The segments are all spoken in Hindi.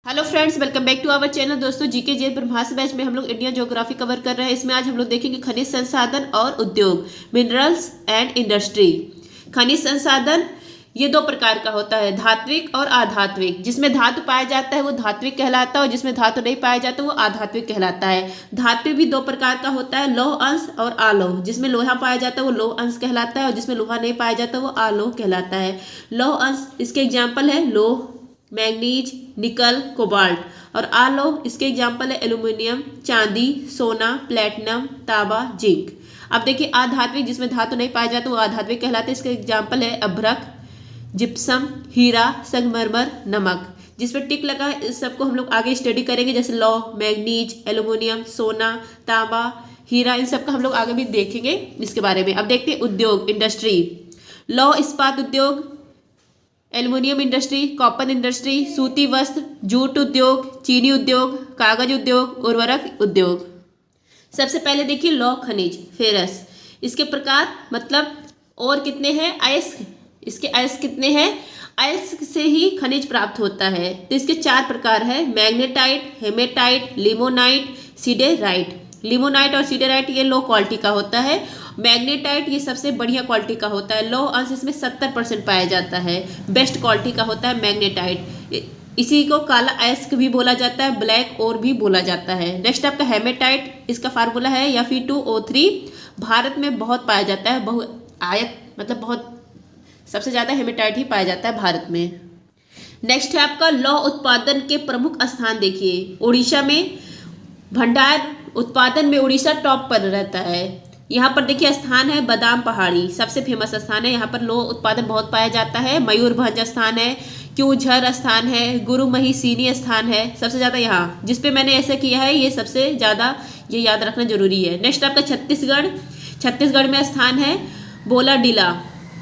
Hello friends, welcome back to our channel. दोस्तों, जीके जे ब्रह्मास्त्र बैच में हम लोग इंडियन ज्योग्राफी कवर कर रहे हैं। इसमें आज हम लोग देखेंगे खनिज संसाधन और उद्योग, मिनरल्स एंड इंडस्ट्री। खनिज संसाधन ये दो प्रकार का होता है, धात्विक और अधात्विक। जिसमें धातु पाया जाता है वो धात्विक कहलाता है और जिसमें धातु नहीं पाया जाता वो अधात्विक कहलाता है। धात्विक भी दो प्रकार का होता है, लौह अंश और आलौह। जिसमें लोहा पाया जाता है वो लौह अंश कहलाता है और जिसमें लोहा नहीं पाया जाता वो आलौह कहलाता है। लौह अंश इसके एग्जाम्पल है लौह, मैग्नीज, निकल, कोबाल्ट। और आलौह इसके एग्जाम्पल है एल्यूमिनियम, चांदी, सोना, प्लेटिनम, तांबा, जिंक। अब देखिए अधात्विक, जिसमें धातु नहीं पाया जाता वो अधात्विक कहलाते हैं। इसके एग्जाम्पल है अभ्रक, जिप्सम, हीरा, संगमरमर, नमक। जिस पर टिक लगा है इस सबको हम लोग आगे स्टडी करेंगे, जैसे लौह, मैग्नीज, एल्यूमिनियम, सोना, तांबा, हीरा, इन सब का हम लोग आगे भी देखेंगे इसके बारे में। अब देखते हैं उद्योग, इंडस्ट्री। लौह इस्पात उद्योग, एल्युमिनियम इंडस्ट्री, कॉपर इंडस्ट्री, सूती वस्त्र, जूट उद्योग, चीनी उद्योग, कागज उद्योग, उर्वरक उद्योग। सबसे पहले देखिए लौह खनिज, फेरस। इसके प्रकार मतलब और कितने हैं, अयस्क। इसके अयस्क कितने हैं, अयस्क से ही खनिज प्राप्त होता है। तो इसके चार प्रकार है, magnetite, hematite, limonite, siderite. Limonite और सीडेराइट ये लो क्वालिटी का होता है। मैग्नेटाइट ये सबसे बढ़िया क्वालिटी का होता है, लौह अंश इसमें 70% पाया जाता है। बेस्ट क्वालिटी का होता है मैग्नेटाइट। इसी को काला अयस्क भी बोला जाता है, ब्लैक और भी बोला जाता है। नेक्स्ट आपका हेमेटाइट, इसका फार्मूला है Fe2O3। भारत में बहुत पाया जाता है, बहुआयत मतलब बहुत सबसे ज़्यादा हेमेटाइट ही पाया जाता है भारत में। नेक्स्ट है आपका लौह उत्पादन के प्रमुख स्थान। देखिए उड़ीसा में भंडार उत्पादन में उड़ीसा टॉप पर रहता है। यहाँ पर देखिए स्थान है बादाम पहाड़ी, सबसे फेमस स्थान है। यहाँ पर लौह उत्पादन बहुत पाया जाता है। मयूरभंज स्थान है, क्यूझर स्थान है, गुरुमही सीनी स्थान है सबसे ज़्यादा यहाँ। जिसपे मैंने ऐसे किया है ये सबसे ज़्यादा, ये याद रखना जरूरी है। नेक्स्ट आपका छत्तीसगढ़। छत्तीसगढ़ में स्थान है बोलाडीला,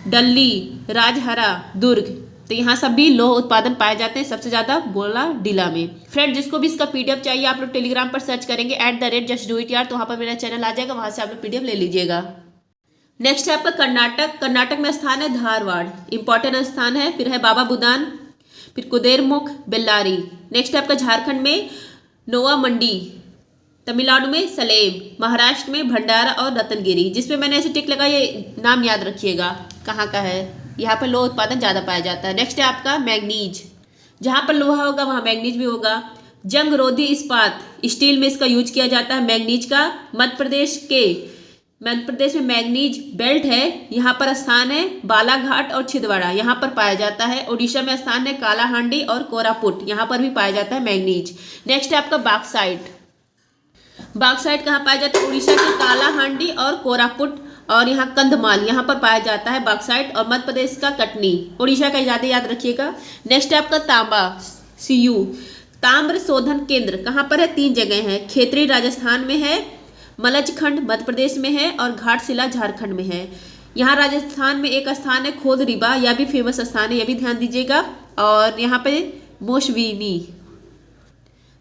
डल्ली, राजहरा, दुर्ग। तो यहाँ सब भी लौह उत्पादन पाए जाते हैं सबसे ज़्यादा बोलाडीला में। फ्रेंड, जिसको भी इसका पीडीएफ चाहिए आप लोग टेलीग्राम पर सर्च करेंगे @justdoit यार, तो वहाँ पर मेरा चैनल आ जाएगा, वहाँ से आप लोग पीडीएफ ले लीजिएगा। नेक्स्ट है आपका कर्नाटक। कर्नाटक में स्थान है धारवाड़, इंपॉर्टेंट स्थान है। फिर है बाबा बुदान, फिर कुदेरमुख, बेल्लारी। नेक्स्ट है आपका झारखंड में नोवा मंडी, तमिलनाडु में सलेम, महाराष्ट्र में भंडारा और रतनगिरी। जिसमें मैंने ऐसे टिक लगा, ये नाम याद रखिएगा कहाँ का है। यहाँ पर लोह उत्पादन ज़्यादा पाया जाता है। नेक्स्ट है आपका मैग्नीज, जहाँ पर लोहा होगा वहाँ मैग्नीज भी होगा। जंग रोधी इस्पात, स्टील में इसका यूज किया जाता है मैग्नीज का। मध्य प्रदेश में मैग्नीज बेल्ट है, यहाँ पर स्थान है बालाघाट और छिंदवाड़ा, यहाँ पर पाया जाता है। उड़ीसा में स्थान है कालाहांडी और कोरापुट, यहाँ पर भी पाया जाता है मैग्नीज। नेक्स्ट है आपका बॉक्साइट। बॉक्साइट कहाँ पाया जाता है, उड़ीसा के कालाहांडी और कोरापुट और यहाँ कंधमाल, यहाँ पर पाया जाता है बॉक्साइट। और मध्य प्रदेश का कटनी, उड़ीसा का ज़्यादा याद रखिएगा। नेक्स्ट है आपका तांबा, सीयू। ताम्र शोधन केंद्र कहाँ पर है, 3 जगह है। खेतरी राजस्थान में है, मलचखंड मध्य प्रदेश में है और घाटशिला झारखंड में है। यहाँ राजस्थान में एक स्थान है खोदरीबा, यह भी फेमस स्थान है, यह भी ध्यान दीजिएगा। और यहाँ पे मोशविनी।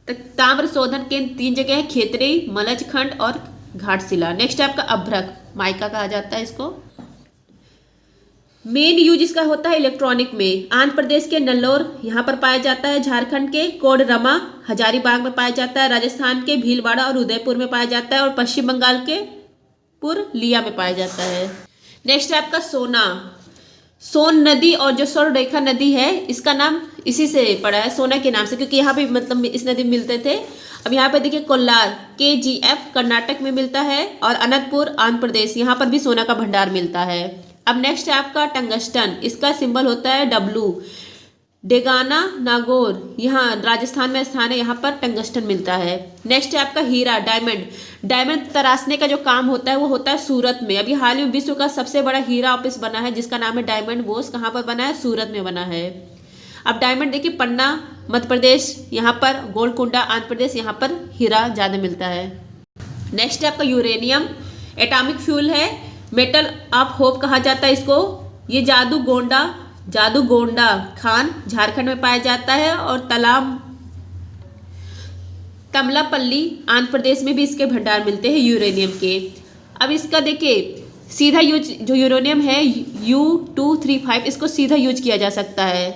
तो ताम्र शोधन केंद्र 3 जगह है, खेतरी, मलचखंड और घाटशिला। नेक्स्ट है आपका अभ्रक, माइका कहा जाता है इसको। मेन यूज इसका होता है इलेक्ट्रॉनिक में। आंध्र प्रदेश के नल्लोर यहाँ पर पाया जाता है, झारखंड के कोडरमा, हजारीबाग में पाया जाता है, राजस्थान के भीलवाड़ा और उदयपुर में पाया जाता है और पश्चिम बंगाल के पुरलिया में पाया जाता है। नेक्स्ट है आपका सोना। सोन नदी और जो स्वर्णरेखा नदी है इसका नाम इसी से पड़ा है, सोना के नाम से, क्योंकि यहाँ पे मतलब इस नदी में मिलते थे। अब यहाँ पे देखिए कोल्लार, KGF कर्नाटक में मिलता है और अनंतपुर आंध्र प्रदेश, यहाँ पर भी सोना का भंडार मिलता है। अब नेक्स्ट है आपका टंगस्टन, इसका सिंबल होता है W। डेगाना नागौर, यहाँ राजस्थान में स्थान है, यहाँ पर टंगस्टन मिलता है। नेक्स्ट है आपका हीरा, डायमंड। डायमंड तराशने का जो काम होता है वो होता है सूरत में। अभी हाल ही में विश्व का सबसे बड़ा हीरा ऑफिस बना है जिसका नाम है डायमंड बोस। कहाँ पर बना है, सूरत में बना है। अब डायमंड देखिए पन्ना मध्य प्रदेश, यहाँ पर गोलकुंडा आंध्र प्रदेश, यहाँ पर हीरा ज़्यादा मिलता है। नेक्स्ट है आपका यूरेनियम, एटॉमिक फ्यूल है, मेटल ऑफ होप कहा जाता है इसको। ये जादू गोंडा खान झारखंड में पाया जाता है और तमलापल्ली आंध्र प्रदेश में भी इसके भंडार मिलते हैं यूरेनियम के। अब इसका देखिए सीधा यूज जो यूरेनियम है U235, इसको सीधा यूज किया जा सकता है,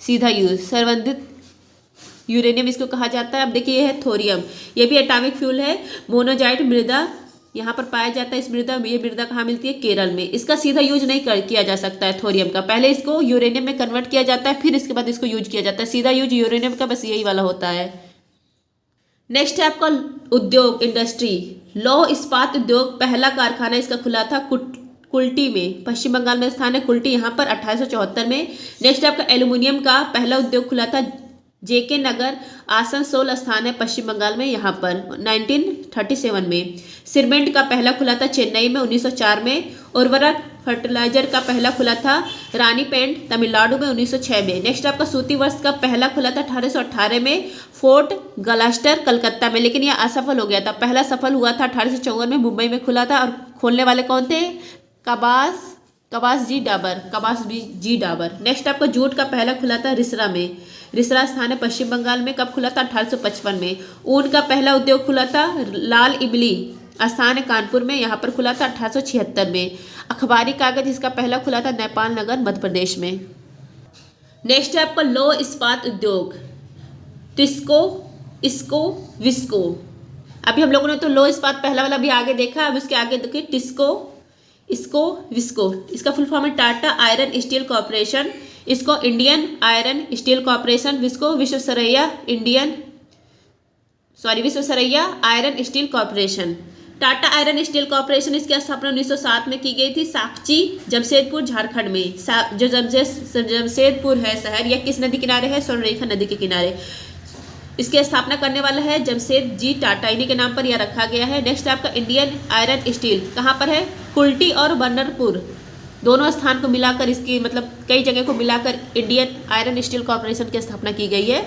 सीधा यूज। संवर्धित यूरेनियम इसको कहा जाता है। अब देखिए ये है थोरियम, ये भी एटॉमिक फ्यूल है। मोनोजाइट मृदा यहाँ पर पाया जाता है। इस मृदा में, ये मृदा कहाँ मिलती है? केरल में। इसका सीधा यूज नहीं किया जा सकता है थोरियम का, पहले इसको यूरेनियम में कन्वर्ट किया जाता है, फिर इसके बाद इसको यूज किया जाता है। सीधा यूज यूरेनियम का बस यही वाला होता है। नेक्स्ट है आपका उद्योग, इंडस्ट्री। लौह इस्पात उद्योग पहला कारखाना इसका खुला था कुल्टी में, पश्चिम बंगाल में स्थान है कुल्टी, यहाँ पर 1874 में। नेक्स्ट आपका एल्यूमिनियम का पहला उद्योग खुला था जेके नगर, आसनसोल स्थान है पश्चिम बंगाल में, यहाँ पर 1937 में। सीमेंट का पहला खुला था चेन्नई में 1904 में। उर्वरक फर्टिलाइजर का पहला खुला था रानीपेंट तमिलनाडु में 1906 में। नेक्स्ट आपका सूती वस्त्र का पहला खुला था 1818 में फोर्ट गलास्टर कलकत्ता में, लेकिन यह असफल हो गया था। पहला सफल हुआ था 1854 में, मुंबई में खुला था, और खोलने वाले कौन थे? कबास जी डाबर। नेक्स्ट आपका जूट का पहला खुला था रिसरा में, रिसरा स्थान है पश्चिम बंगाल में। कब खुला था? 1855 में। ऊन का पहला उद्योग खुला था लाल इमली स्थान है कानपुर में, यहाँ पर खुला था 1876 में। अखबारी कागज इसका पहला खुला था नेपाल नगर मध्य प्रदेश में। नेक्स्ट है आपका लौह इस्पात उद्योग, टिस्को, इसको, विस्को। अभी हम लोगों ने तो लौह इस्पात पहला वाला भी आगे देखा, अब उसके आगे देखिए टिस्को, इसको, विस्को। इसका फुल फॉर्म है टाटा आयरन स्टील कॉर्पोरेशन, इसको Indian iron steel corporation, visco Visvesvaraya iron steel corporation. Tata iron steel corporation, इसकी स्थापना 1907 में की गई थी साकची, जमशेदपुर, झारखंड में। जो जमशेदपुर है शहर, यह किस नदी किनारे है? स्वर्णरेखा नदी के किनारे। इसकी स्थापना करने वाला है जमशेद जी टाटा, इन्हीं के नाम पर यह रखा गया है। नेक्स्ट आपका इंडियन आयरन स्टील कहाँ पर है? कुल्टी और बन्नरपुर, दोनों स्थान को मिलाकर, इसकी मतलब कई जगह को मिलाकर इंडियन आयरन स्टील कॉर्पोरेशन की स्थापना की गई है।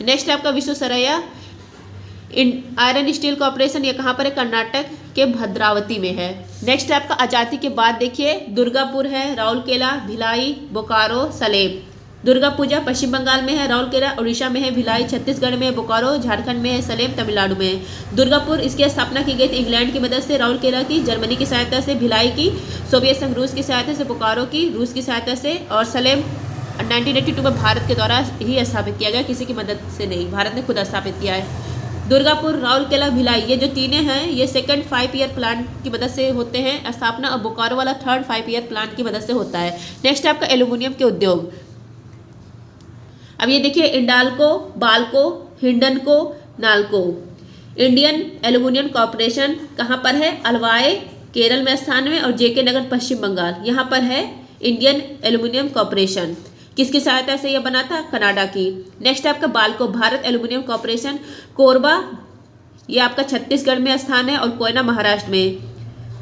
नेक्स्ट आपका विश्वेश्वरैया आयरन स्टील कॉर्पोरेशन, ये कहाँ पर है? कर्नाटक के भद्रावती में है। नेक्स्ट आपका आज़ादी के बाद देखिए दुर्गापुर है, राउरकेला, भिलाई, बोकारो, सलेम। दुर्गा पूजा पश्चिम बंगाल में है, राउरकेला उड़ीसा में है, भिलाई छत्तीसगढ़ में है, बोकारो झारखंड में है, सलेम तमिलनाडु में है। दुर्गापुर इसकी स्थापना की गई थी इंग्लैंड की मदद से, राउरकेला की जर्मनी की सहायता से, भिलाई की सोवियत संघ रूस की सहायता से, बोकारो की रूस की सहायता से, और सलेम 1982 में भारत के द्वारा ही स्थापित किया गया, किसी की मदद से नहीं, भारत ने खुद स्थापित किया है। दुर्गापुर, राउरकेला, भिलाई, ये जो तीनों हैं ये सेकंड 5 ईयर प्लान की मदद से होते हैं स्थापना, और बोकारो वाला थर्ड 5 ईयर प्लान की मदद से होता है। नेक्स्ट आपका एल्यूमिनियम के उद्योग। अब ये देखिए Indalco, Balco, Hindalco, Nalco. Indian aluminium corporation कहाँ पर है? अलवाय केरल में स्थान में, और जेके नगर पश्चिम बंगाल, यहाँ पर है इंडियन एल्यूमिनियम कॉर्पोरेशन। किसकी सहायता से यह बना था? कनाडा की। नेक्स्ट आपका बाल्को, भारत एल्यूमिनियम कॉर्पोरेशन, कोरबा ये आपका छत्तीसगढ़ में स्थान है, और कोयना महाराष्ट्र में,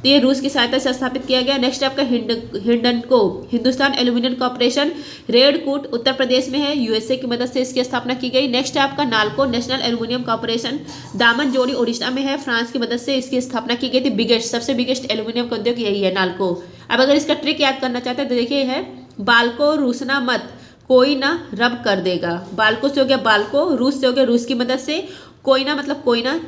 तो ये रूस की सहायता से स्थापित किया गया। नेक्स्ट आपका हिंडनको, हिंदुस्तान एल्यूमिनियम कॉर्पोरेशन, रेडकूट उत्तर प्रदेश में है, यूएसए की मदद से इसकी स्थापना की गई। नेक्स्ट आपका नाल्को, नेशनल एल्यूमिनियम कॉर्पोरेशन, दामन जोड़ी उड़ीसा में है, फ्रांस की मदद से इसकी स्थापना की गई थी। सबसे बिगेस्ट एल्यूमिनियम का उद्योग यही है, नाल्को। अब अगर इसका ट्रिक याद करना चाहते हैं तो देखिए है बाल्को, रूसना मत, कोई ना रब कर देगा। बाल्को से हो गया बाल्को, रूस से हो गया रूस की मदद से, कोयना मतलब कोयना,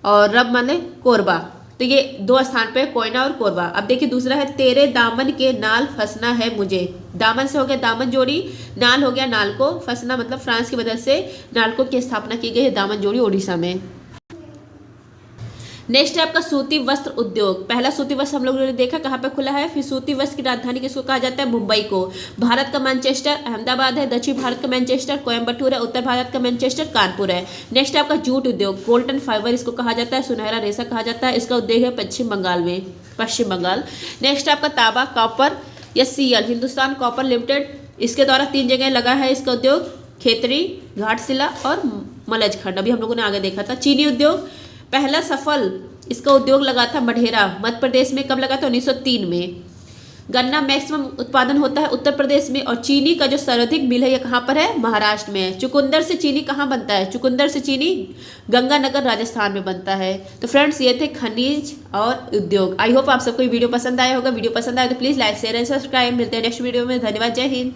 और रब मतलब कोरबा, तो ये दो स्थान पे कोयना और कोरबा। अब देखिए दूसरा है तेरे दामन के नाल फंसना है मुझे, दामन से हो गया दामन जोड़ी, नाल हो गया नाल्को, फंसना मतलब फ्रांस की मदद से नाल्को की स्थापना की गई है दामन जोड़ी उड़ीसा में। नेक्स्ट है आपका सूती वस्त्र उद्योग। पहला सूती वस्त्र हम लोगों ने देखा कहाँ पे खुला है, फिर सूती वस्त्र की राजधानी किसको कहा जाता है? मुंबई को। भारत का मैनचेस्टर अहमदाबाद है, दक्षिण भारत का मैनचेस्टर कोयम्बटूर है, उत्तर भारत का मैनचेस्टर कानपुर है। नेक्स्ट आपका जूट उद्योग, गोल्डन फाइबर इसको कहा जाता है, सुनहरा रेशा कहा जाता है, इसका उद्योग है पश्चिम बंगाल। नेक्स्ट आपका तांबा, कॉपर या सीएल, हिंदुस्तान कॉपर लिमिटेड, इसके द्वारा 3 जगह लगा है इसका उद्योग, खेतरी, घाटशिला और मलजखंड, अभी हम लोगों ने आगे देखा था। चीनी उद्योग, पहला सफल इसका उद्योग लगा था मढेरा मध्य प्रदेश में, कब लगा था? 1903 में। गन्ना मैक्सिमम उत्पादन होता है उत्तर प्रदेश में, और चीनी का जो सर्वाधिक मिल है ये कहाँ पर है? महाराष्ट्र में है। चुकंदर से चीनी कहाँ बनता है? चुकंदर से चीनी गंगानगर राजस्थान में बनता है। तो फ्रेंड्स ये थे खनिज और उद्योग। आई होप आप सबको वीडियो पसंद आया होगा। वीडियो पसंद आए तो please like share and subscribe. मिलते हैं नेक्स्ट वीडियो में। धन्यवाद, जय हिंद।